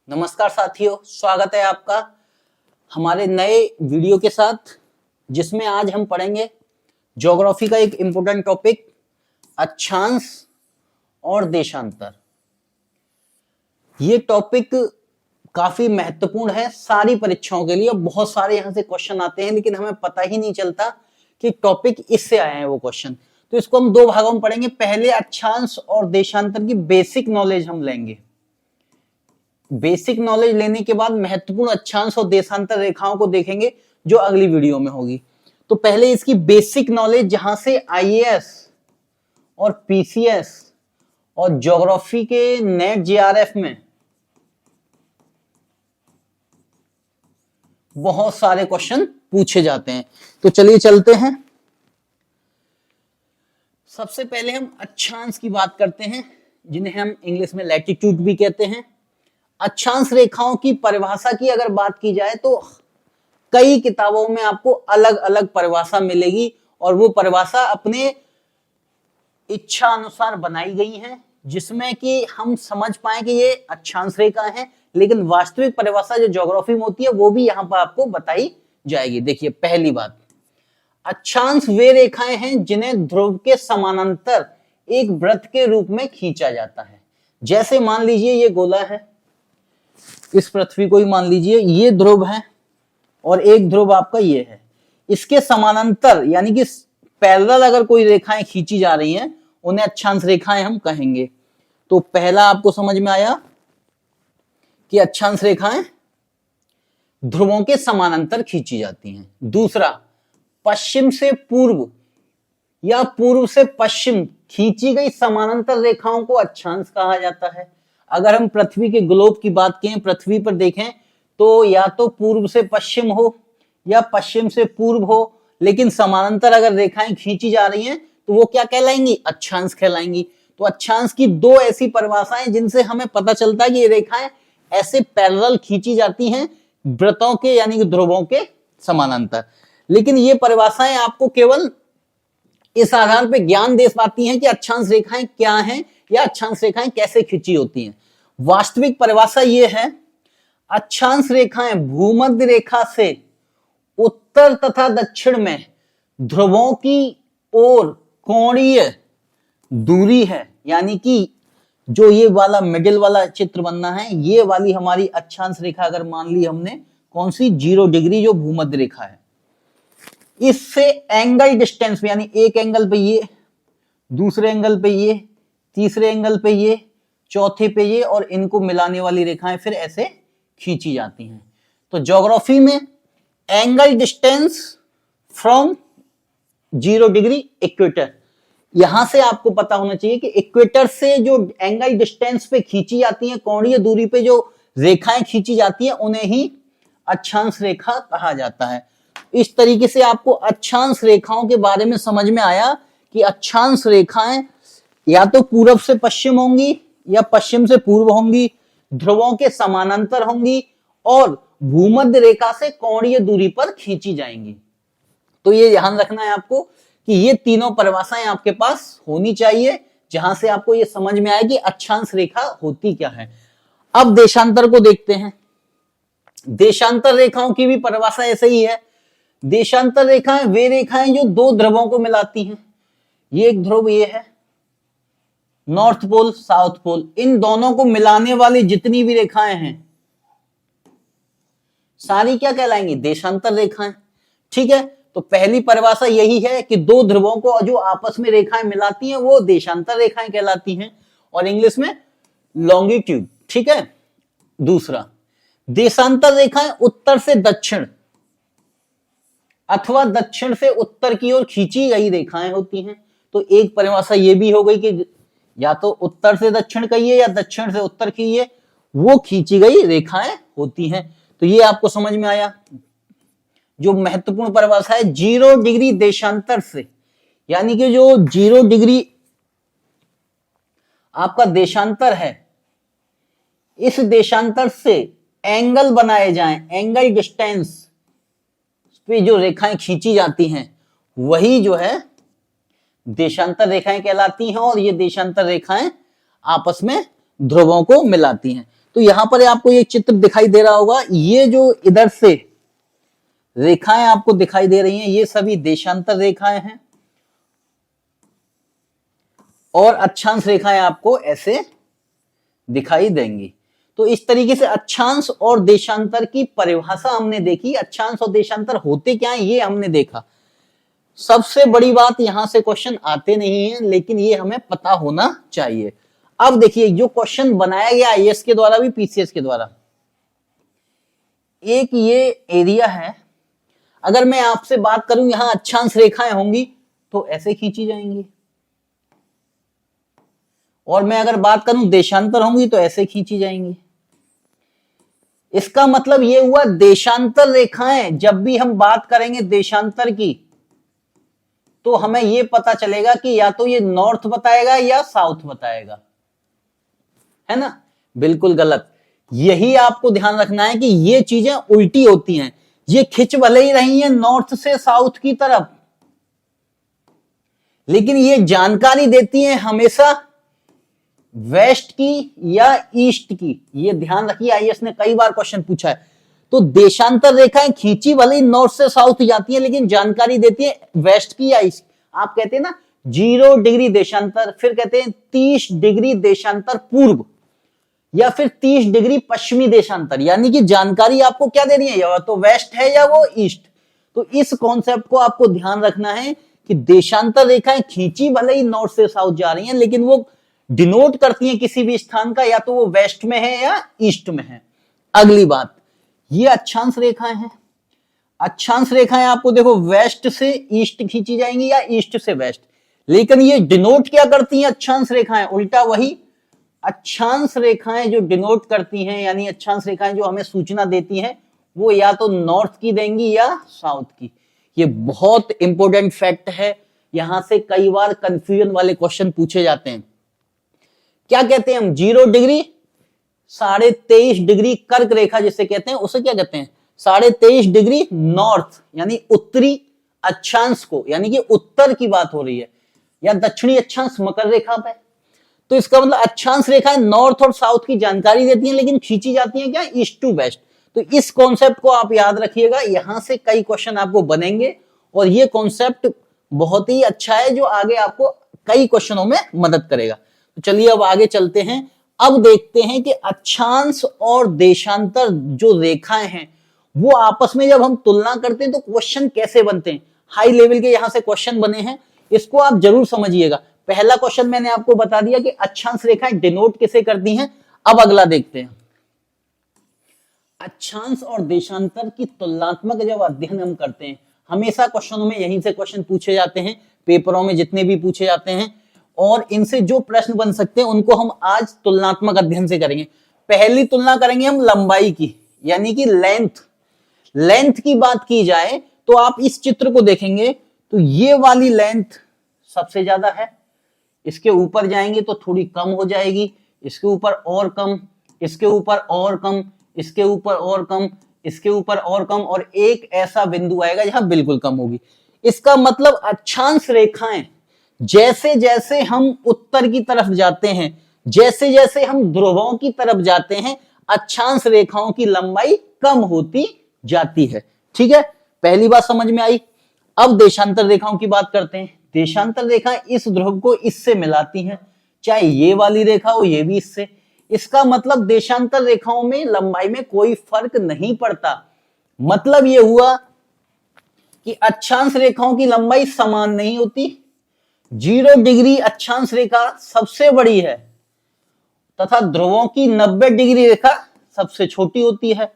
नमस्कार साथियों, स्वागत है आपका हमारे नए वीडियो के साथ, जिसमें आज हम पढ़ेंगे ज्योग्राफी का एक इंपॉर्टेंट टॉपिक अक्षांश और देशांतर। ये टॉपिक काफी महत्वपूर्ण है सारी परीक्षाओं के लिए। बहुत सारे यहाँ से क्वेश्चन आते हैं, लेकिन हमें पता ही नहीं चलता कि टॉपिक इससे आए हैं वो क्वेश्चन। तो इसको हम दो भागों में पढ़ेंगे। पहले अक्षांश और देशांतर की बेसिक नॉलेज हम लेंगे। बेसिक नॉलेज लेने के बाद महत्वपूर्ण अक्षांश और देशांतर रेखाओं को देखेंगे, जो अगली वीडियो में होगी। तो पहले इसकी बेसिक नॉलेज, जहां से आईएएस और पीसीएस और ज्योग्राफी के नेट जेआरएफ में बहुत सारे क्वेश्चन पूछे जाते हैं। तो चलिए चलते हैं। सबसे पहले हम अक्षांश की बात करते हैं, जिन्हें हम इंग्लिश में लैटिट्यूड भी कहते हैं। अक्षांश रेखाओं की परिभाषा की अगर बात की जाए तो कई किताबों में आपको अलग अलग परिभाषा मिलेगी, और वो परिभाषा अपने इच्छा अनुसार बनाई गई है, जिसमें कि हम समझ पाए कि ये अक्षांश रेखा है। लेकिन वास्तविक परिभाषा जो ज्योग्राफी में होती है वो भी यहाँ पर आपको बताई जाएगी। देखिए, पहली बात, अक्षांश वे रेखाएं हैं जिन्हें ध्रुव के समानांतर एक वृत्त के रूप में खींचा जाता है। जैसे मान लीजिए ये गोला है, इस पृथ्वी को ही मान लीजिए, ये ध्रुव है और एक ध्रुव आपका ये है। इसके समानांतर यानी कि पैरेलल अगर कोई रेखाएं खींची जा रही हैं, उन्हें अक्षांश रेखाएं हम कहेंगे। तो पहला आपको समझ में आया कि अक्षांश रेखाएं ध्रुवों के समानांतर खींची जाती हैं। दूसरा, पश्चिम से पूर्व या पूर्व से पश्चिम खींची गई समानांतर रेखाओं को अक्षांश कहा जाता है। अगर हम पृथ्वी के ग्लोब की बात करें, पृथ्वी पर देखें, तो या तो पूर्व से पश्चिम हो या पश्चिम से पूर्व हो, लेकिन समानांतर अगर रेखाएं खींची जा रही हैं तो वो क्या कहलाएंगी? अक्षांश कहलाएंगी। तो अक्षांश की दो ऐसी परिभाषाएं जिनसे हमें पता चलता है कि ये रेखाएं ऐसे पैरेलल खींची जाती हैं वृत्तों के यानी कि ध्रुवों के समानांतर। लेकिन ये परिभाषाएं आपको केवल इस आधार पर ज्ञान दे पाती हैं कि अक्षांश रेखाएं क्या हैं या अक्षांश रेखाएं कैसे खींची होती हैं। वास्तविक परिभाषा ये है, अक्षांश रेखाएं भूमध्य रेखा से उत्तर तथा दक्षिण में ध्रुवों की ओर कोणीय दूरी है। यानी कि जो ये वाला मिडिल वाला चित्र बनना है, ये वाली हमारी अक्षांश रेखा अगर मान ली हमने, कौन सी? 0 डिग्री, जो भूमध्य रेखा है। इससे एंगल डिस्टेंस में, यानी एक एंगल पे ये, दूसरे एंगल पे ये, तीसरे एंगल पे ये, चौथे पे ये, और इनको मिलाने वाली रेखाएं फिर ऐसे खींची जाती हैं। तो ज्योग्राफी में angle distance from 0 degree equator, यहां से आपको पता होना चाहिए कि इक्वेटर से जो एंगल डिस्टेंस पे खींची जाती हैं, कोणीय दूरी पे जो रेखाएं खींची जाती हैं, उन्हें ही अक्षांश रेखा कहा जाता है। इस तरीके से आपको अक्षांश रेखाओं के बारे में समझ में आया कि अक्षांश रेखाएं या तो पूर्व से पश्चिम होंगी या पश्चिम से पूर्व होंगी, ध्रुवों के समानांतर होंगी और भूमध्य रेखा से कोणीय दूरी पर खींची जाएंगी। तो ये ध्यान रखना है आपको कि ये तीनों परिभाषाएं आपके पास होनी चाहिए, जहां से आपको ये समझ में आए कि अक्षांश रेखा होती क्या है। अब देशांतर को देखते हैं। देशांतर रेखाओं की भी परिभाषा ऐसे ही है। देशांतर रेखाएं वे रेखाएं जो दो ध्रुवों को मिलाती हैं। ये एक ध्रुव ये है, नॉर्थ पोल, साउथ पोल, इन दोनों को मिलाने वाली जितनी भी रेखाएं हैं सारी क्या कहलाएंगी? देशांतर रेखाएं। ठीक है, तो पहली परिभाषा यही है कि दो ध्रुवों को जो आपस में रेखाएं मिलाती हैं वो देशांतर रेखाएं कहलाती हैं, और इंग्लिश में लॉन्गिट्यूड। ठीक है। दूसरा, देशांतर रेखाएं उत्तर से दक्षिण अथवा दक्षिण से उत्तर की ओर खींची गई रेखाएं होती हैं। तो एक परिभाषा ये भी हो गई कि या तो उत्तर से दक्षिण कहिए या दक्षिण से उत्तर कहिए, वो खींची गई रेखाएं होती हैं। तो ये आपको समझ में आया। जो महत्वपूर्ण परिभाषा है, 0 डिग्री देशांतर से, यानी कि जो 0 डिग्री आपका देशांतर है, इस देशांतर से एंगल बनाए जाएं, एंगल डिस्टेंस पे जो रेखाएं खींची जाती हैं वही जो है देशांतर रेखाएं कहलाती हैं, और ये देशांतर रेखाएं आपस में ध्रुवों को मिलाती हैं। तो यहां पर आपको ये चित्र दिखाई दे रहा होगा, ये जो इधर से रेखाएं आपको दिखाई दे रही हैं ये सभी देशांतर रेखाएं हैं और अक्षांश रेखाएं आपको ऐसे दिखाई देंगी। तो इस तरीके से अक्षांश और देशांतर की परिभाषा हमने देखी, अक्षांश और देशांतर होते क्या है ये हमने देखा। सबसे बड़ी बात यहां से क्वेश्चन आते नहीं है, लेकिन ये हमें पता होना चाहिए। अब देखिए जो क्वेश्चन बनाया गया आईएएस के द्वारा भी पीसीएस के द्वारा, एक ये एरिया है, अगर मैं आपसे बात करूं यहां अक्षांश रेखाएं होंगी तो ऐसे खींची जाएंगी, और मैं अगर बात करूं देशांतर होंगी तो ऐसे खींची जाएंगी। इसका मतलब ये हुआ देशांतर रेखाएं, जब भी हम बात करेंगे देशांतर की तो हमें ये पता चलेगा कि या तो ये नॉर्थ बताएगा या साउथ बताएगा, है ना। बिल्कुल गलत, यही आपको ध्यान रखना है कि ये चीजें उल्टी होती हैं। ये खिंच भले ही रही है नॉर्थ से साउथ की तरफ, लेकिन ये जानकारी देती है हमेशा वेस्ट की या ईस्ट की। ये ध्यान रखिए, आईएएस ने कई बार क्वेश्चन पूछा है। तो देशांतर रेखाएं खींची भले ही नॉर्थ से साउथ जाती है, लेकिन जानकारी देती है वेस्ट की या ईस्ट। आप कहते हैं ना 0 डिग्री देशांतर, फिर कहते हैं 30 डिग्री देशांतर पूर्व, या फिर 30 डिग्री पश्चिमी देशांतर, यानी कि जानकारी आपको क्या दे रही है, या तो वेस्ट है या वो ईस्ट। तो इस कॉन्सेप्ट को आपको ध्यान रखना है कि देशांतर रेखाएं खींची भले ही नॉर्थ से साउथ जा रही हैं, लेकिन वो डिनोट करती हैं किसी भी स्थान का, या तो वो वेस्ट में है या ईस्ट में है। अगली बात, ये अक्षांश रेखाएं हैं। अक्षांश रेखाएं आपको देखो वेस्ट से ईस्ट खींची जाएंगी या ईस्ट से वेस्ट, लेकिन ये डिनोट क्या करती हैं अक्षांश रेखाएं, उल्टा वही अक्षांश रेखाएं जो डिनोट करती हैं, यानी अक्षांश रेखाएं जो हमें सूचना देती हैं, वो या तो नॉर्थ की देंगी या साउथ की। ये बहुत इंपॉर्टेंट फैक्ट है, यहां से कई बार कंफ्यूजन वाले क्वेश्चन पूछे जाते हैं। क्या कहते हैं हम, 0 डिग्री 23.5 डिग्री कर्क रेखा जिसे कहते हैं, उसे क्या कहते हैं 23.5 डिग्री नॉर्थ, यानी उत्तरी अक्षांश को, यानी कि उत्तर की बात हो रही है, या दक्षिणी अक्षांश मकर रेखा पे। तो इसका मतलब अक्षांश रेखाएं नॉर्थ और साउथ की जानकारी देती हैं, लेकिन खींची जाती हैं क्या, ईस्ट टू वेस्ट। तो इस कॉन्सेप्ट को आप याद रखिएगा, यहां से कई क्वेश्चन आपको बनेंगे, और ये कॉन्सेप्ट बहुत ही अच्छा है जो आगे आपको कई क्वेश्चनों में मदद करेगा। तो चलिए अब आगे चलते हैं। अब देखते हैं कि अक्षांश और देशांतर जो रेखाएं हैं वो आपस में जब हम तुलना करते हैं तो क्वेश्चन कैसे बनते हैं। हाई लेवल के यहां से क्वेश्चन बने हैं, इसको आप जरूर समझिएगा। पहला क्वेश्चन मैंने आपको बता दिया कि अक्षांश रेखाएं डिनोट किसे करती हैं। अब अगला देखते हैं, अक्षांश और देशांतर की तुलनात्मक जब अध्ययन हम करते हैं, हमेशा क्वेश्चनों में यहीं से क्वेश्चन पूछे जाते हैं, पेपरों में जितने भी पूछे जाते हैं, और इनसे जो प्रश्न बन सकते हैं उनको हम आज तुलनात्मक अध्ययन से करेंगे। पहली तुलना करेंगे हम लंबाई की, यानी कि लेंथ की बात की जाए तो आप इस चित्र को देखेंगे तो ये वाली लेंथ सबसे ज्यादा है, इसके ऊपर जाएंगे तो थोड़ी कम हो जाएगी, इसके ऊपर और कम, इसके ऊपर और कम, इसके ऊपर और कम, इसके ऊपर और कम, और एक ऐसा बिंदु आएगा जहां बिल्कुल कम होगी। इसका मतलब अक्षांश रेखाएं जैसे जैसे हम उत्तर की तरफ जाते हैं, जैसे जैसे हम ध्रुवों की तरफ जाते हैं, अक्षांश रेखाओं की लंबाई कम होती जाती है। ठीक है, पहली बात समझ में आई। अब देशांतर रेखाओं की बात करते हैं। देशांतर रेखाएं इस ध्रुव को इससे मिलाती हैं, चाहे ये वाली रेखा हो ये भी इससे। इसका मतलब देशांतर रेखाओं में लंबाई में कोई फर्क नहीं पड़ता। मतलब ये हुआ कि अक्षांश रेखाओं की लंबाई समान नहीं होती। 0 डिग्री अक्षांश रेखा सबसे बड़ी है तथा ध्रुवों की 90 डिग्री रेखा सबसे छोटी होती है।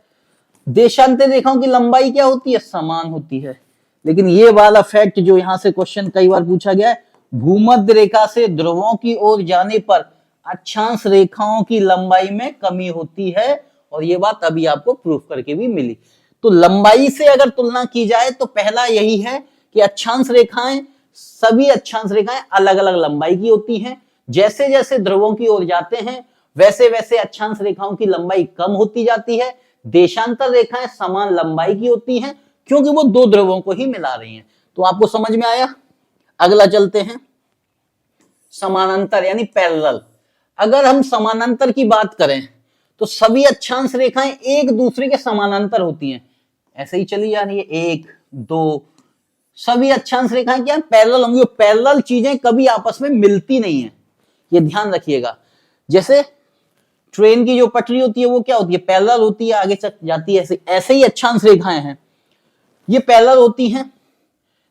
देशांतर रेखाओं की लंबाई क्या होती है, समान होती है। लेकिन ये वाला फैक्ट जो यहां से क्वेश्चन कई बार पूछा गया है, भूमध्य रेखा से ध्रुवों की ओर जाने पर अक्षांश रेखाओं की लंबाई में कमी होती है, और ये बात अभी आपको प्रूफ करके भी मिली। तो लंबाई से अगर तुलना की जाए तो पहला यही है कि अक्षांश रेखाएं, सभी अक्षांश रेखाएं अलग अलग लंबाई की होती हैं। जैसे जैसे ध्रुवों की ओर जाते हैं वैसे वैसे अक्षांश रेखाओं की लंबाई कम होती जाती है। देशांतर रेखाएं समान लंबाई की होती हैं क्योंकि वो दो ध्रुवों को ही मिला रही हैं। तो आपको समझ में आया। अगला चलते हैं, समानांतर यानी पैरेलल। अगर हम समानांतर की बात करें तो सभी अक्षांश रेखाएं एक दूसरे के समानांतर होती हैं, ऐसे ही चली जा रही है, 1 2, सभी अक्षांश रेखाएं क्या पैरेलल होंगी। पैरेलल चीजें कभी आपस में मिलती नहीं है, ये ध्यान रखिएगा। जैसे ट्रेन की जो पटरी होती है वो क्या होती है, पैरेलल होती है, आगे चल जाती है, ऐसे ऐसे ही अक्षांश रेखाएं हैं, ये पैरेलल होती हैं।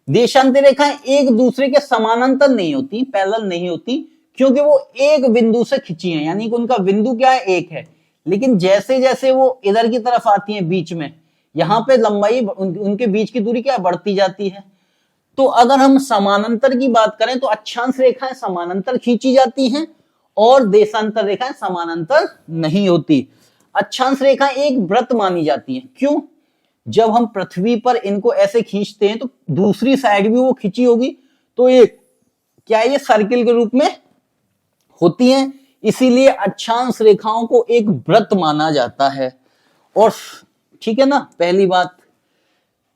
देशांतर रेखाएं एक दूसरे के समानांतर नहीं होती, पैरेलल नहीं होती, क्योंकि वो एक बिंदु से खिंची हैं, यानी कि उनका बिंदु क्या है, एक है। लेकिन जैसे जैसे वो इधर की तरफ आती हैं बीच में, यहां पे लंबाई उनके बीच की दूरी क्या बढ़ती जाती है। तो अगर हम समानांतर की बात करें तो अक्षांश रेखाएं समानांतर खींची जाती हैं और देशांतर रेखाएं समानांतर नहीं होती। अक्षांश रेखाएं एक वृत्त मानी जाती हैं, क्यों, जब हम पृथ्वी पर इनको ऐसे खींचते हैं तो दूसरी साइड भी वो खींची होगी, तो एक क्या ये सर्किल के रूप में होती हैं, इसीलिए अक्षांश रेखाओं को एक वृत्त माना जाता है। और ठीक है ना, पहली बात,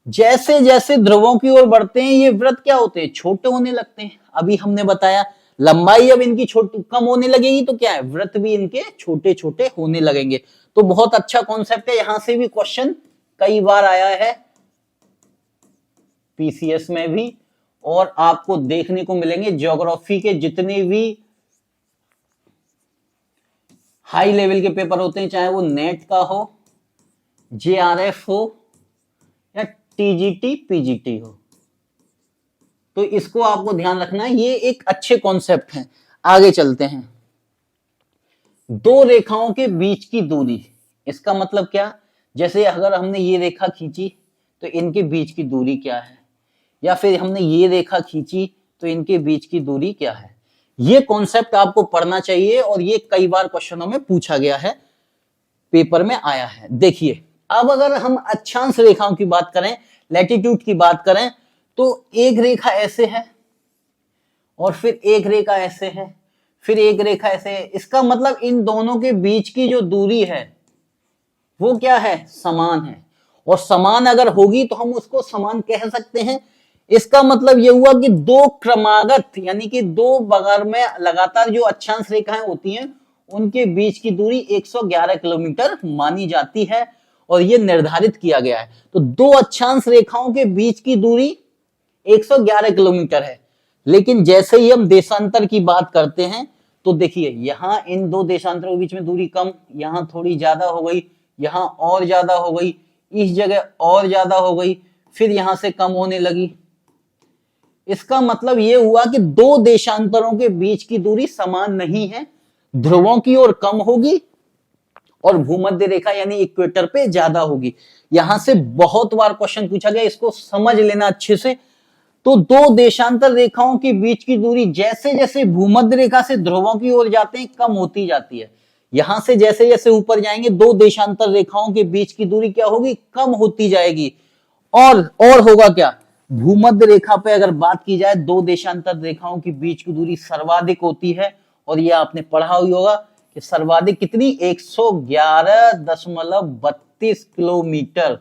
जैसे जैसे ध्रुवों की ओर बढ़ते हैं ये वृत्त क्या होते हैं, छोटे होने लगते हैं। अभी हमने बताया लंबाई अब इनकी छोटी कम होने लगेगी तो क्या है, वृत्त भी इनके छोटे छोटे होने लगेंगे। तो बहुत अच्छा कॉन्सेप्ट है, यहां से भी क्वेश्चन कई बार आया है पीसीएस में भी, और आपको देखने को मिलेंगे ज्योग्राफी के जितने भी हाई लेवल के पेपर होते हैं, चाहे वो नेट का हो, जेआरएफ हो या टीजीटी पीजीटी हो, तो इसको आपको ध्यान रखना है, ये एक अच्छे कॉन्सेप्ट हैं। आगे चलते हैं, दो रेखाओं के बीच की दूरी, इसका मतलब क्या, जैसे अगर हमने ये रेखा खींची तो इनके बीच की दूरी क्या है, या फिर हमने ये रेखा खींची तो इनके बीच की दूरी क्या है। ये कॉन्सेप्ट आपको पढ़ना चाहिए और ये कई बार क्वेश्चनों में पूछा गया है, पेपर में आया है। देखिए अब अगर हम अक्षांश रेखाओं की बात करें, लैटिट्यूड की बात करें, तो एक रेखा ऐसे है और फिर एक रेखा ऐसे है, फिर एक रेखा ऐसे है, इसका मतलब इन दोनों के बीच की जो दूरी है वो क्या है, समान है। और समान अगर होगी तो हम उसको समान कह सकते हैं। इसका मतलब यह हुआ कि दो क्रमागत यानी कि दो बगल में लगातार जो अक्षांश रेखाएं होती हैं उनके बीच की दूरी 111 किलोमीटर मानी जाती है और यह निर्धारित किया गया है। तो दो अक्षांश रेखाओं के बीच की दूरी 111 किलोमीटर है। लेकिन जैसे ही हम देशांतर की बात करते हैं तो देखिए यहां इन दो देशांतरों के बीच में दूरी कम, यहां थोड़ी ज्यादा हो गई, यहां और ज्यादा हो गई, इस जगह और ज्यादा हो गई, फिर यहां से कम होने लगी। इसका मतलब यह हुआ कि दो देशांतरों के बीच की दूरी समान नहीं है, ध्रुवों की ओर कम होगी और भूमध्य रेखा यानी इक्वेटर पे ज्यादा होगी। यहां से बहुत बार क्वेश्चन पूछा गया, इसको समझ लेना अच्छे से। तो दो देशांतर रेखाओं के बीच की दूरी जैसे जैसे भूमध्य रेखा से ध्रुवों की ओर जाते हैं कम होती जाती है। यहां से जैसे जैसे ऊपर जाएंगे दो देशांतर रेखाओं के बीच की दूरी क्या होगी, कम होती जाएगी। और होगा क्या, भूमध्य रेखा पे अगर बात की जाए दो देशांतर रेखाओं के बीच की दूरी सर्वाधिक होती है। और ये आपने पढ़ा हुआ होगा कि सर्वाधिक कितनी, 111.32 किलोमीटर।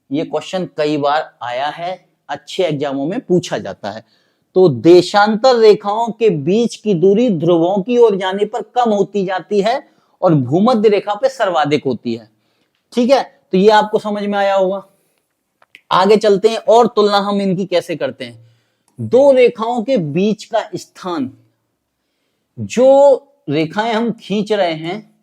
ये क्वेश्चन कई बार आया है, अच्छे एग्जामों में पूछा जाता है। तो देशांतर रेखाओं के बीच की दूरी ध्रुवों की ओर जाने पर कम होती जाती है और भूमध्य रेखा पे सर्वाधिक होती है। ठीक है, तो ये आपको समझ में आया होगा। आगे चलते हैं और तुलना हम इनकी कैसे करते हैं। दो रेखाओं के बीच का स्थान, जो रेखाएं हम खींच रहे हैं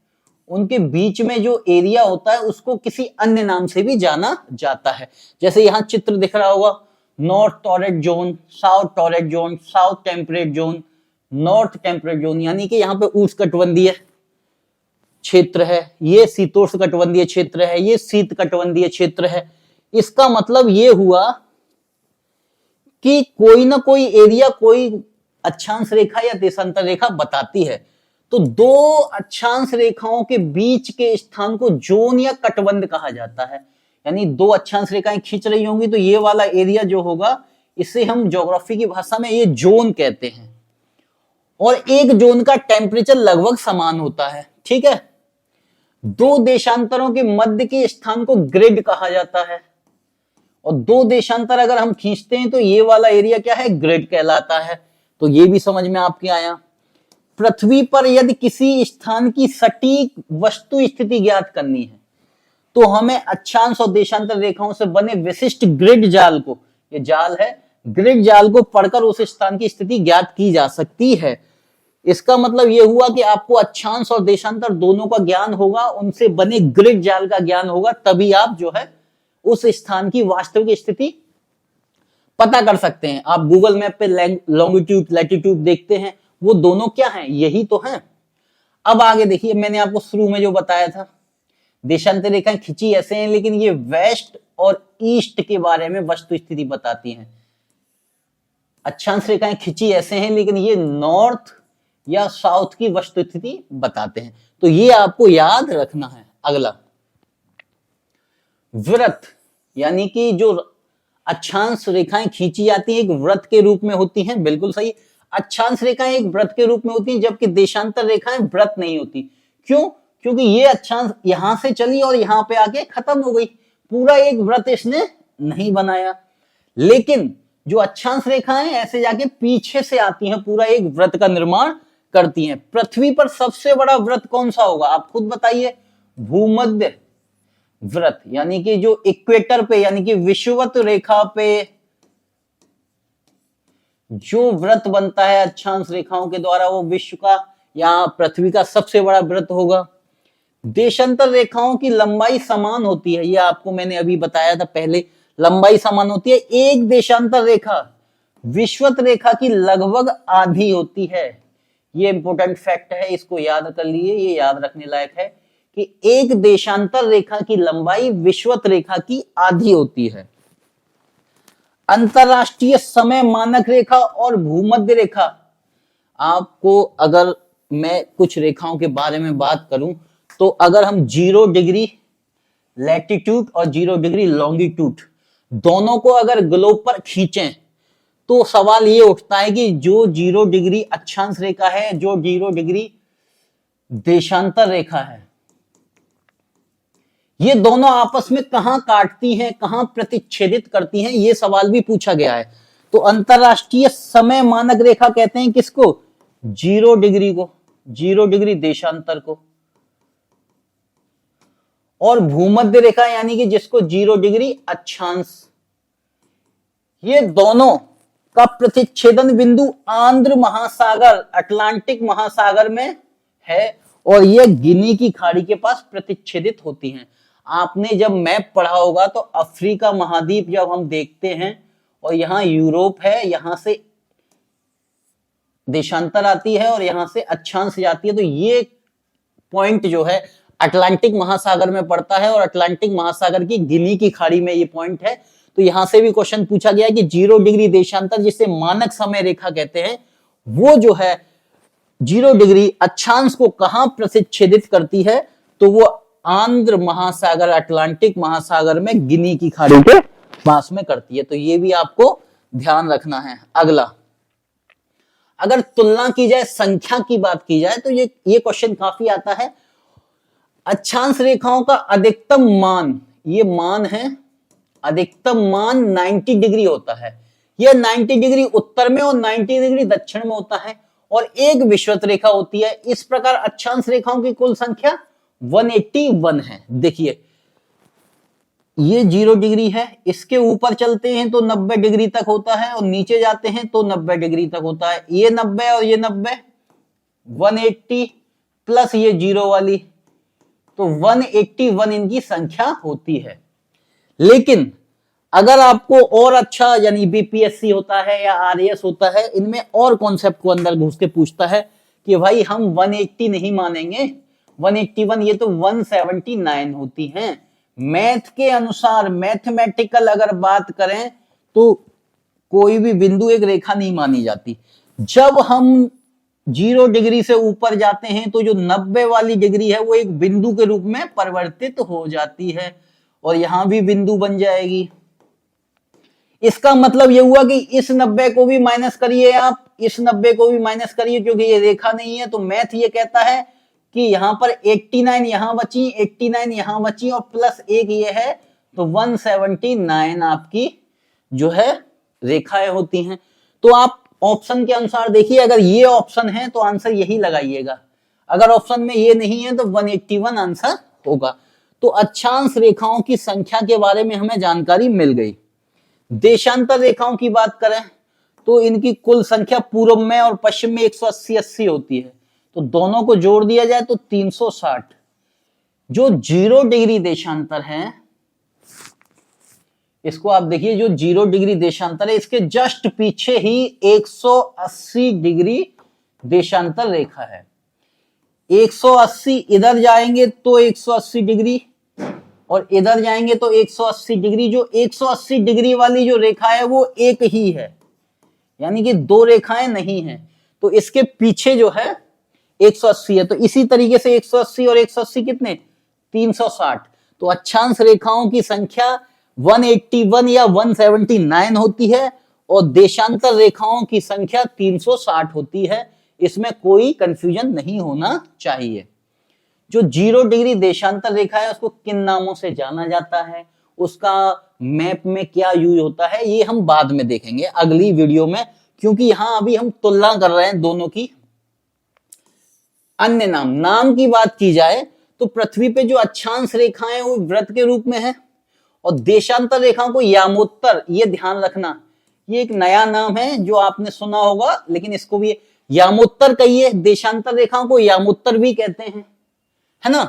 उनके बीच में जो एरिया होता है उसको किसी अन्य नाम से भी जाना जाता है। जैसे यहां चित्र दिख रहा होगा, north torrid zone, south torrid zone, south temperate zone, north temperate zone, यानी कि यहां पे उष्णकटिबंधीय क्षेत्र है, ये शीतोष्णकटिबंधीय क्षेत्र है, ये शीतकटिबंधीय क्षेत्र है। इसका मतलब ये हुआ कि कोई ना कोई एरिया कोई अक्षांश रेखा या देशांतर रेखा बताती है। तो दो अक्षांश रेखाओं के बीच के स्थान को जोन या कटबंध कहा जाता है। यानी दो अक्षांश रेखाएं खींच रही होंगी तो ये वाला एरिया जो होगा इसे हम ज्योग्राफी की भाषा में ये जोन कहते हैं। और एक जोन का टेम्परेचर लगभग समान होता है। ठीक है, दो देशांतरों के मध्य के स्थान को ग्रिड कहा जाता है। और दो देशांतर अगर हम खींचते हैं तो ये वाला एरिया क्या है, ग्रिड कहलाता है। तो ये भी समझ में आपके आया। पृथ्वी पर यदि किसी स्थान की सटीक वस्तु स्थिति ज्ञात करनी है तो हमें अक्षांश और देशांतर रेखाओं से बने विशिष्ट ग्रिड जाल को, ये जाल है, ग्रिड जाल को पढ़कर उस स्थान की स्थिति ज्ञात की जा सकती है। इसका मतलब यह हुआ कि आपको अक्षांश और देशांतर दोनों का ज्ञान होगा, उनसे बने ग्रिड जाल का ज्ञान होगा, तभी आप जो है उस स्थान की वास्तविक स्थिति पता कर सकते हैं। आप गूगल मैप पे लॉन्गिट्यूड लैटिट्यूड देखते हैं, वो दोनों क्या हैं, यही तो हैं। अब आगे देखिए, मैंने आपको शुरू में जो बताया था, देशांतर रेखाएं खिंची ऐसे हैं लेकिन ये वेस्ट और ईस्ट के बारे में वस्तु स्थिति बताती हैं। अक्षांश रेखाएं खिंची ऐसे हैं लेकिन ये नॉर्थ या साउथ की वस्तु स्थिति बताते हैं। तो ये आपको याद रखना है। अगला, वृत्त, यानी कि जो अक्षांश रेखाएं खींची जाती है एक वृत्त के रूप में होती हैं, बिल्कुल सही। अक्षांश रेखाएं एक वृत्त के रूप में होती हैं जबकि देशांतर रेखाएं वृत्त नहीं होती। क्यों? क्योंकि ये अक्षांश यहां से चली और यहां पे आके खत्म हो गई, पूरा एक वृत्त इसने नहीं बनाया। लेकिन जो अक्षांश रेखाएं ऐसे जाके पीछे से आती हैं, पूरा एक वृत्त का निर्माण करती हैं। पृथ्वी पर सबसे बड़ा वृत्त कौन सा होगा, आप खुद बताइए। भूमध्य वृत्त, यानी कि जो इक्वेटर पे यानी कि विषुवत रेखा पे जो वृत्त बनता है अक्षांश रेखाओं के द्वारा, वो विश्व का या पृथ्वी का सबसे बड़ा वृत्त होगा। देशांतर रेखाओं की लंबाई समान होती है, ये आपको मैंने अभी बताया था पहले, लंबाई समान होती है। एक देशांतर रेखा विषुवत रेखा की लगभग आधी होती है। ये इंपॉर्टेंट फैक्ट है, इसको याद कर लिए, ये याद रखने लायक है कि एक देशांतर रेखा की लंबाई विषुवत रेखा की आधी होती है। अंतरराष्ट्रीय समय मानक रेखा और भूमध्य रेखा, आपको अगर मैं कुछ रेखाओं के बारे में बात करूं तो अगर हम 0 डिग्री लैटिट्यूड और 0 डिग्री लॉन्गिट्यूड दोनों को अगर ग्लोब पर खींचें तो सवाल ये उठता है कि जो 0 डिग्री अक्षांश रेखा है, जो 0 डिग्री देशांतर रेखा है, ये दोनों आपस में कहां काटती हैं, कहां प्रतिच्छेदित करती हैं, ये सवाल भी पूछा गया है। तो अंतरराष्ट्रीय समय मानक रेखा कहते हैं किसको, 0 डिग्री को, 0 डिग्री देशांतर को। और भूमध्य रेखा यानी कि जिसको 0 डिग्री अक्षांश, ये दोनों का प्रतिच्छेदन बिंदु आंध्र महासागर, अटलांटिक महासागर में है और ये गिनी की खाड़ी के पास प्रतिच्छेदित होती हैं। आपने जब मैप पढ़ा होगा तो अफ्रीका महाद्वीप जब हम देखते हैं और यहां यूरोप है, यहां से देशांतर आती है और यहां से अक्षांश जाती है, तो ये पॉइंट जो है अटलांटिक महासागर में पड़ता है और अटलांटिक महासागर की गिनी की खाड़ी में ये पॉइंट है। तो यहां से भी क्वेश्चन पूछा गया है कि 0 डिग्री देशांतर जिसे मानक समय रेखा कहते हैं, वो जो है 0 डिग्री अक्षांश को कहां प्रतिच्छेदित करती है, तो वो आंध्र महासागर, अटलांटिक महासागर में गिनी की खाड़ी के पास में करती है। तो ये भी आपको ध्यान रखना है। अगला, अगर तुलना की जाए, संख्या की बात की जाए तो ये क्वेश्चन काफी आता है। अक्षांश रेखाओं का अधिकतम मान, ये मान है, अधिकतम मान 90 डिग्री होता है। यह 90 डिग्री उत्तर में और 90 डिग्री दक्षिण में होता है और एक विषुवत रेखा होती है। इस प्रकार अक्षांश रेखाओं की कुल संख्या 181 है। देखिए ये 0 डिग्री है, इसके ऊपर चलते हैं तो 90 डिग्री तक होता है और नीचे जाते हैं तो 90 डिग्री तक होता है। ये 90 और ये 90, 180 प्लस ये 0 वाली, तो 181 इनकी संख्या होती है। लेकिन अगर आपको और अच्छा, यानी बीपीएससी होता है या आरएएस होता है, इनमें और कॉन्सेप्ट को अंदर घुस के पूछता है कि भाई हम 180 नहीं मानेंगे, 181 ये तो 179 होती हैं। मैथ के अनुसार, मैथमेटिकल अगर बात करें तो कोई भी बिंदु एक रेखा नहीं मानी जाती। जब हम 0 डिग्री से ऊपर जाते हैं तो जो 90 वाली डिग्री है वो एक बिंदु के रूप में परिवर्तित हो जाती है और यहां भी बिंदु बन जाएगी। इसका मतलब ये हुआ कि इस 90 को भी माइनस करिए, आप इस 90 को भी माइनस करिए, क्योंकि ये रेखा नहीं है। तो मैथ ये कहता है कि यहां पर 89 यहां बची, 89 यहां बची और प्लस 1 ये है, तो 179 आपकी जो है रेखाएं होती हैं। तो आप ऑप्शन के अनुसार देखिए, अगर ये ऑप्शन है तो आंसर यही लगाइएगा, अगर ऑप्शन में ये नहीं है तो 181 आंसर होगा। तो अक्षांश रेखाओं की संख्या के बारे में हमें जानकारी मिल गई। देशांतर रेखाओं की बात करें तो इनकी कुल संख्या पूर्व में और पश्चिम में 180 होती है, तो दोनों को जोड़ दिया जाए तो 360। जो 0 डिग्री देशांतर है, इसको आप देखिए, जो 0 डिग्री देशांतर है इसके जस्ट पीछे ही 180 डिग्री देशांतर रेखा है। 180 इधर जाएंगे तो 180 डिग्री और इधर जाएंगे तो 180 डिग्री। जो 180 डिग्री वाली जो रेखा है वो एक ही है, यानी कि दो रेखाएं नहीं है, तो इसके पीछे जो है 180 है। तो इसी तरीके से 180 और 180 कितने, 360। तो अक्षांश रेखाओं की संख्या 181 या 179 होती है और देशांतर रेखाओं की संख्या 360 होती है। इसमें कोई कंफ्यूजन नहीं होना चाहिए। जो 0 डिग्री देशांतर रेखा है उसको किन नामों से जाना जाता है, उसका मैप में क्या यूज होता है, ये हम बाद में देखेंगे अगली वीडियो में, क्योंकि यहां अभी हम तुलना कर रहे हैं दोनों की। अन्य नाम की बात की जाए तो पृथ्वी पे जो अक्षांश रेखाएं वो वृत्त के रूप में है और देशांतर रेखाओं को यामोत्तर, ये ध्यान रखना, ये एक नया नाम है जो आपने सुना होगा, लेकिन इसको भी यामोत्तर कहिए, देशांतर रेखाओं को यामोत्तर भी कहते हैं, है ना।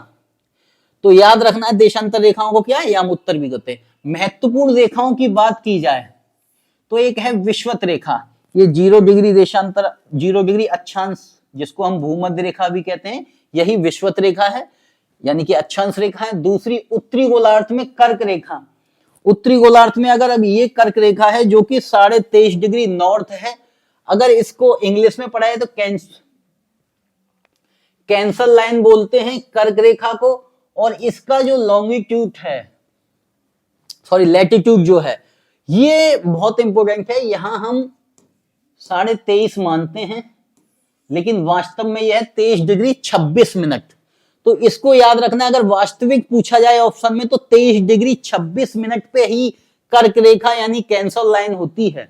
तो याद रखना है, देशांतर रेखाओं को क्या यामोत्तर भी कहते हैं। महत्वपूर्ण रेखाओं की बात की जाए तो एक है विषुवत रेखा, ये 0 डिग्री देशांतर, 0 डिग्री अक्षांश, जिसको हम भूमध्य रेखा भी कहते हैं, यही विषुवत रेखा है, यानी कि अक्षांश रेखा है। दूसरी उत्तरी गोलार्ध में कर्क रेखा, उत्तरी गोलार्ध में अगर अब ये कर्क रेखा है जो कि 23.5 डिग्री नॉर्थ है, अगर इसको इंग्लिश में पढ़ा है तो कैंसल लाइन बोलते हैं कर्क रेखा को। और इसका जो लॉन्गिट्यूड है, सॉरी लैटिट्यूड जो है, ये बहुत इंपॉर्टेंट है। यहां हम 23.5 मानते हैं, लेकिन वास्तव में यह है 23 डिग्री 26 मिनट। तो इसको याद रखना, अगर वास्तविक पूछा जाए ऑप्शन में तो 23 डिग्री 26 मिनट पे ही कर्क रेखा यानी कैंसल लाइन होती है।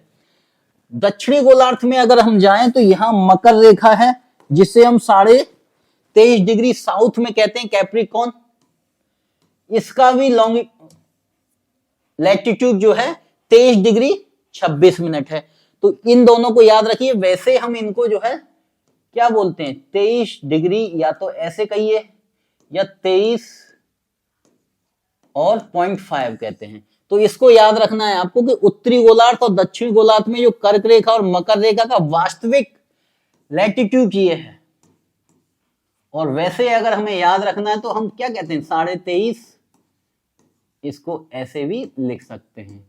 दक्षिणी गोलार्ध में अगर हम जाएं तो यहां मकर रेखा है, जिसे हम 23.5 डिग्री साउथ में कहते हैं कैप्रिकॉर्न। इसका भी लैटिट्यूड जो है 23 डिग्री 26 मिनट है। तो इन दोनों को याद रखिए। वैसे हम इनको जो है क्या बोलते हैं, 23 डिग्री या तो ऐसे कहिए या 23 और 0.5 कहते हैं। तो इसको याद रखना है आपको कि उत्तरी गोलार्ध और दक्षिणी गोलार्ध में जो कर्क रेखा और मकर रेखा का वास्तविक लैटिट्यूड ये है। और वैसे अगर हमें याद रखना है तो हम क्या कहते हैं, 23.5, इसको ऐसे भी लिख सकते हैं।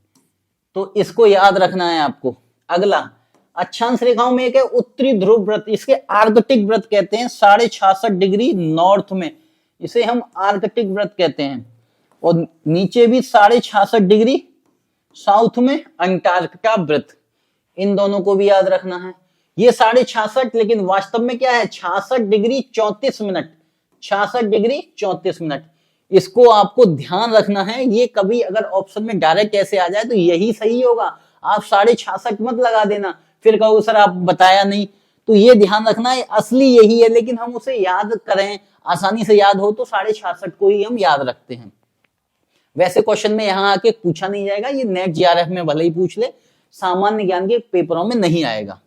तो इसको याद रखना है आपको। अगला अक्षांश रेखाओं में एक है उत्तरी ध्रुव व्रत, इसके आर्कटिक व्रत कहते हैं, 66.5 डिग्री नॉर्थ में, इसे हम आर्कटिक व्रत कहते हैं। और नीचे भी 66.5 डिग्री साउथ में अंटार्कटिका व्रत। इन दोनों को भी याद रखना है। ये 66.5, लेकिन वास्तव में क्या है 66 डिग्री 34 मिनट, 66 डिग्री 34 मिनट। इसको आपको ध्यान रखना है। ये कभी अगर ऑप्शन में डायरेक्ट ऐसे आ जाए तो यही सही होगा, आप 66.5 मत लगा देना, फिर कहो सर आप बताया नहीं। तो ये ध्यान रखना है, असली यही है, लेकिन हम उसे याद करें, आसानी से याद हो तो 66.5 को ही हम याद रखते हैं। वैसे क्वेश्चन में यहां आके पूछा नहीं जाएगा, ये नेट जीआरएफ में भले ही पूछ ले, सामान्य ज्ञान के पेपरों में नहीं आएगा।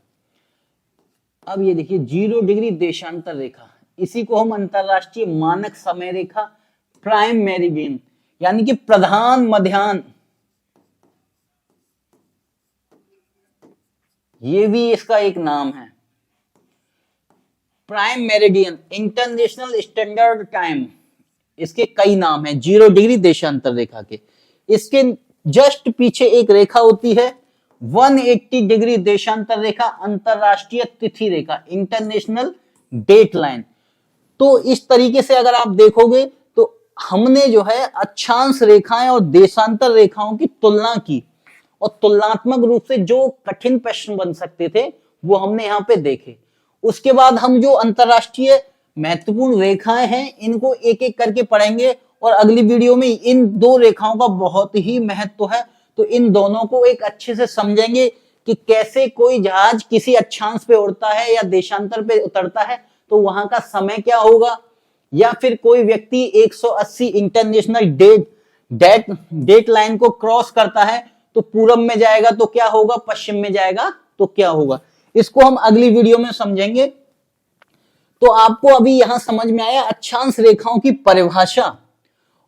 अब ये देखिए 0 डिग्री देशांतर रेखा, इसी को हम अंतरराष्ट्रीय मानक समय रेखा, प्राइम मेरिडियन यानी कि प्रधान मध्याह्न, ये भी इसका एक नाम है। Prime meridian, international standard time, इसके कई नाम हैं 0 डिग्री देशांतर रेखा के। इसके जस्ट पीछे एक रेखा होती है 180 डिग्री देशांतर रेखा, अंतरराष्ट्रीय तिथि रेखा, इंटरनेशनल डेट लाइन। तो इस तरीके से अगर आप देखोगे तो हमने जो है अक्षांश रेखाएं और देशांतर रेखाओं की तुलना की, और तुलनात्मक रूप से जो कठिन प्रश्न बन सकते थे वो हमने यहाँ पे देखे। उसके बाद हम जो अंतरराष्ट्रीय महत्वपूर्ण रेखाएं हैं इनको एक एक करके पढ़ेंगे, और अगली वीडियो में इन दो रेखाओं का बहुत ही महत्व है, तो इन दोनों को एक अच्छे से समझेंगे कि कैसे कोई जहाज किसी अक्षांश पे उड़ता है या देशांतर पे उतरता है तो वहां का समय क्या होगा, या फिर कोई व्यक्ति 180 इंटरनेशनल डेट लाइन को क्रॉस करता है तो पूरब में जाएगा तो क्या होगा, पश्चिम में जाएगा तो क्या होगा। इसको हम अगली वीडियो में समझेंगे। तो आपको अभी यहां समझ में आया अक्षांश रेखाओं की परिभाषा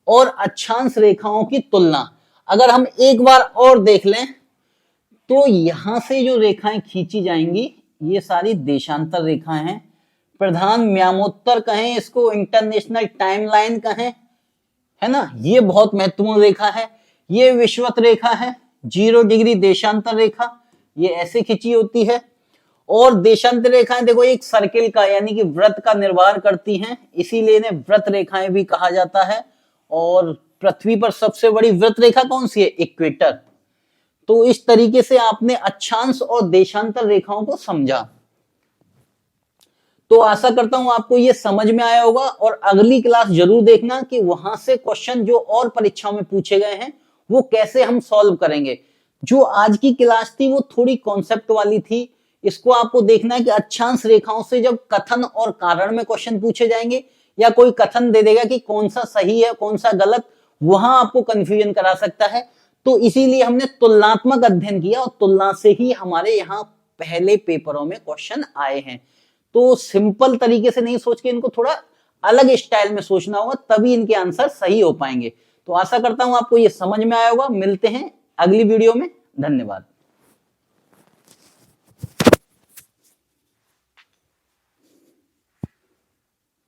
और अक्षांश रेखाओं की तुलना। अगर हम एक बार और देख लें तो यहां से जो रेखाएं खींची जाएंगी ये सारी देशांतर रेखाएं हैं। प्रधान म्यामोत्तर कहें इसको, इंटरनेशनल टाइमलाइन कहें, है ना, ये बहुत महत्वपूर्ण रेखा है। ये विषुवत रेखा है, 0 डिग्री देशांतर रेखा, ये ऐसे खींची होती है। और देशांतर रेखाएं देखो एक सर्किल का यानी कि वृत्त का निर्माण करती हैं, इसीलिए इन्हें वृत्त रेखाएं भी कहा जाता है। और पृथ्वी पर सबसे बड़ी वृत्त रेखा कौन सी है, इक्वेटर। तो इस तरीके से आपने अक्षांश और देशांतर रेखाओं को समझा। तो आशा करता हूं आपको ये समझ में आया होगा, और अगली क्लास जरूर देखना कि वहां से क्वेश्चन जो और परीक्षाओं में पूछे गए हैं वो कैसे हम सॉल्व करेंगे। जो आज की क्लास थी वो थोड़ी कॉन्सेप्ट वाली थी, इसको आपको देखना है कि अक्षांश रेखाओं से जब कथन और कारण में क्वेश्चन पूछे जाएंगे या कोई कथन दे देगा कि कौन सा सही है कौन सा गलत, वहां आपको कंफ्यूजन करा सकता है। तो इसीलिए हमने तुलनात्मक अध्ययन किया और तुलना से ही हमारे यहाँ पहले पेपरों में क्वेश्चन आए हैं। तो सिंपल तरीके से नहीं सोच के इनको थोड़ा अलग स्टाइल में सोचना होगा, तभी इनके आंसर सही हो पाएंगे। तो आशा करता हूं आपको ये समझ में आया होगा। मिलते हैं अगली वीडियो में, धन्यवाद।